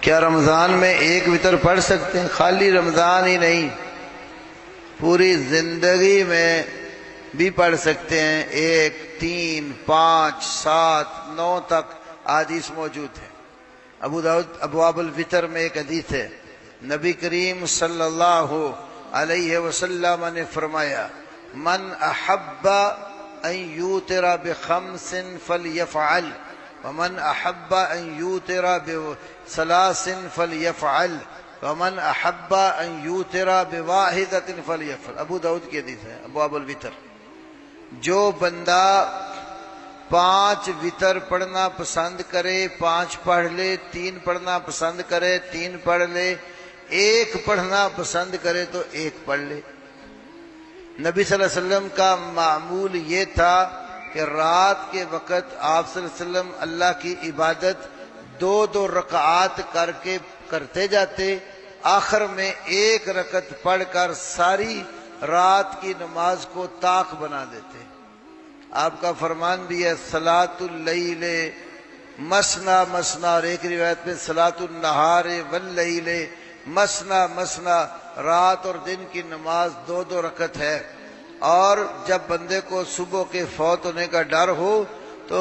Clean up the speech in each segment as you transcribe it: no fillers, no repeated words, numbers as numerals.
کیا رمضان میں ایک وتر پڑھ سکتے ہیں؟ خالی رمضان ہی نہیں، پوری زندگی میں بھی پڑھ سکتے ہیں، 1، 3، 5، 7، 9 تک احادیث موجود ہے۔ ابو داؤد ابواب الوتر میں ایک حدیث ہے، نبی کریم صلی اللہ علیہ وسلم نے فرمایا، من احب ان یوتر بخمس فلیفعل ومن احب ان یوتر بثلاث فلیفعل ومن احب ان یوتر بواحدۃ فلیفعل۔ ابو داؤد کی حدیث ہے، ابواب الوتر۔ جو بندہ 5 وتر پڑھنا پسند کرے 5 پڑھ لے، 3 پڑھنا پسند کرے 3 پڑھ لے، 1 پڑھنا پسند کرے تو 1 پڑھ لے۔ نبی صلی اللہ علیہ وسلم کا معمول یہ تھا کہ رات کے وقت آپ صلی اللہ علیہ وسلم اللہ کی عبادت 2 رکعات کر کے کرتے جاتے، آخر میں 1 رکعت پڑھ کر ساری رات کی نماز کو طاق بنا دیتے۔ آپ کا فرمان بھی ہے، صلاۃ اللیل مثنی مثنی، اور ایک روایت میں صلاۃ النہار واللیل مثنی مثنی، رات اور دن کی نماز 2 رکعت ہے۔ اور جب بندے کو صبح کے فوت ہونے کا ڈر ہو تو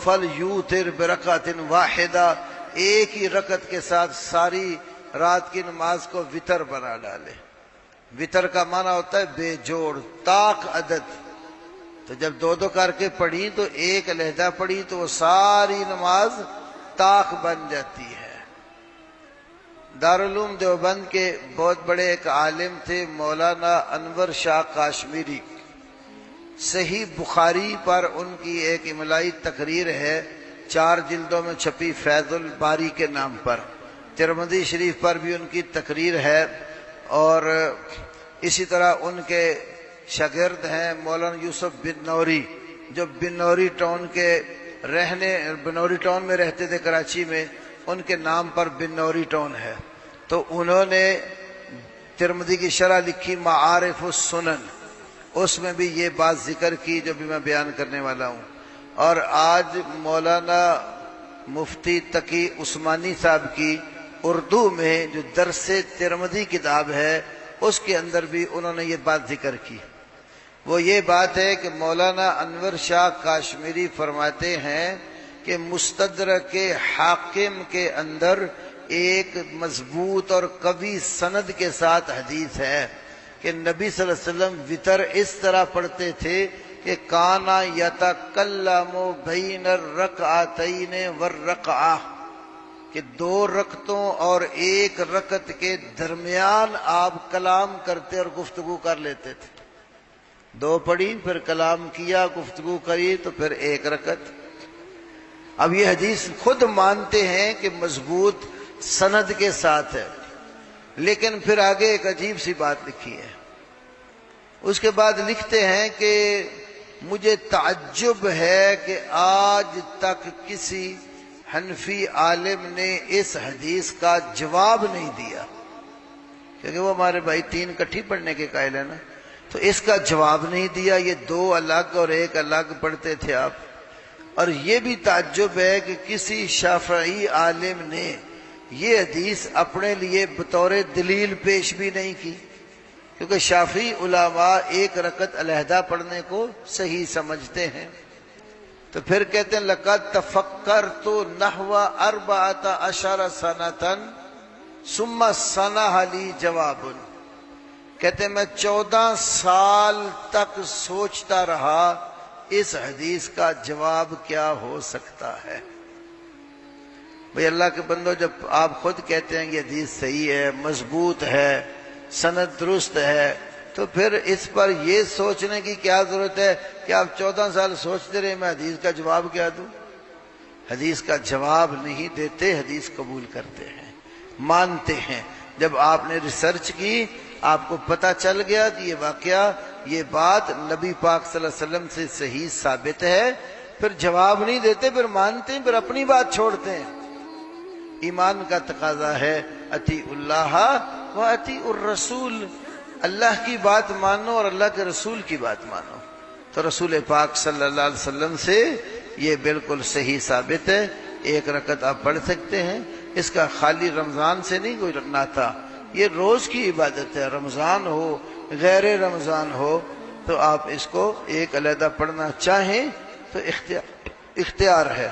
فلیوتر برکعۃ واحدہ، ایک ہی رکعت کے ساتھ ساری رات کی نماز کو وتر بنا ڈالے۔ وتر کا معنی ہوتا ہے بے جوڑ، طاق عدد۔ تو جب 2 کر کے پڑھی تو 1 علیحدہ پڑھی تو وہ ساری نماز طاق بن جاتی ہے۔ دارالعلوم دیوبند کے بہت بڑے ایک عالم تھے، مولانا انور شاہ کاشمیری۔ صحیح بخاری پر ان کی ایک املائی تقریر ہے، 4 جلدوں میں چھپی، فیض الباری کے نام پر۔ ترمذی شریف پر بھی ان کی تقریر ہے، اور اسی طرح ان کے شاگرد ہیں مولانا یوسف بن نوری، جو بنوری ٹاؤن میں رہتے تھے کراچی میں، ان کے نام پر بنوری ٹاؤن ہے۔ تو انہوں نے ترمذی کی شرح لکھی معارف السنن، اس میں بھی یہ بات ذکر کی جو بھی میں بیان کرنے والا ہوں۔ اور آج مولانا مفتی تقی عثمانی صاحب کی اردو میں جو درس ترمذی کتاب ہے، اس کے اندر بھی انہوں نے یہ بات ذکر کی۔ وہ یہ بات ہے کہ مولانا انور شاہ کاشمیری فرماتے ہیں کہ مستدرک حاکم کے اندر ایک مضبوط اور قوی سند کے ساتھ حدیث ہے کہ نبی صلی اللہ علیہ وسلم وتر اس طرح پڑھتے تھے کہ کانا یتکلم بین الرکعتین والرکعہ، کہ 2 رکعتوں اور 1 رکعت کے درمیان آپ کلام کرتے اور گفتگو کر لیتے تھے۔ 2 پڑھی، پھر کلام کیا، گفتگو کری، تو پھر 1 رکعت۔ اب یہ حدیث خود مانتے ہیں کہ مضبوط سند کے ساتھ ہے، لیکن پھر آگے ایک عجیب سی بات لکھی ہے۔ اس کے بعد لکھتے ہیں کہ مجھے تعجب ہے کہ آج تک کسی حنفی عالم نے اس حدیث کا جواب نہیں دیا، کیونکہ وہ ہمارے بھائی 3 اکٹھی پڑھنے کے قائل ہیں نا، تو اس کا جواب نہیں دیا۔ یہ 2 الگ اور 1 الگ پڑھتے تھے آپ۔ اور یہ بھی تعجب ہے کہ کسی شافعی عالم نے یہ حدیث اپنے لیے بطور دلیل پیش بھی نہیں کی، کیونکہ شافعی علماء 1 رکعت علیحدہ پڑھنے کو صحیح سمجھتے ہیں۔ تو پھر کہتے ہیں لقد تفکرت نحو 14 سنة ثم صنع لی جواب، کہتے ہیں میں 14 سال تک سوچتا رہا اس حدیث کا جواب کیا ہو سکتا ہے۔ بھئی اللہ کے بندو، جب آپ خود کہتے ہیں یہ حدیث صحیح ہے، مضبوط ہے، سند درست ہے، تو پھر اس پر یہ سوچنے کی کیا ضرورت ہے کہ آپ 14 سال سوچتے رہے میں حدیث کا جواب کیا دوں؟ حدیث کا جواب نہیں دیتے، حدیث قبول کرتے ہیں، مانتے ہیں۔ جب آپ نے ریسرچ کی، آپ کو پتہ چل گیا کہ یہ واقعہ، یہ بات نبی پاک صلی اللہ علیہ وسلم سے صحیح ثابت ہے، پھر جواب نہیں دیتے، پھر مانتے ہیں، پھر اپنی بات چھوڑتے ہیں۔ ایمان کا تقاضا ہے اطیعوا اللہ و اطیعوا الرسول، اللہ کی بات مانو اور اللہ کے رسول کی بات مانو۔ تو رسول پاک صلی اللہ علیہ وسلم سے یہ بالکل صحیح ثابت ہے، 1 رکعت آپ پڑھ سکتے ہیں، اس کا خالی رمضان سے نہیں کوئی ناتا، یہ روز کی عبادت ہے، رمضان ہو غیر رمضان ہو تو آپ اس کو ایک علیحدہ پڑھنا چاہیں تو اختیار ہے۔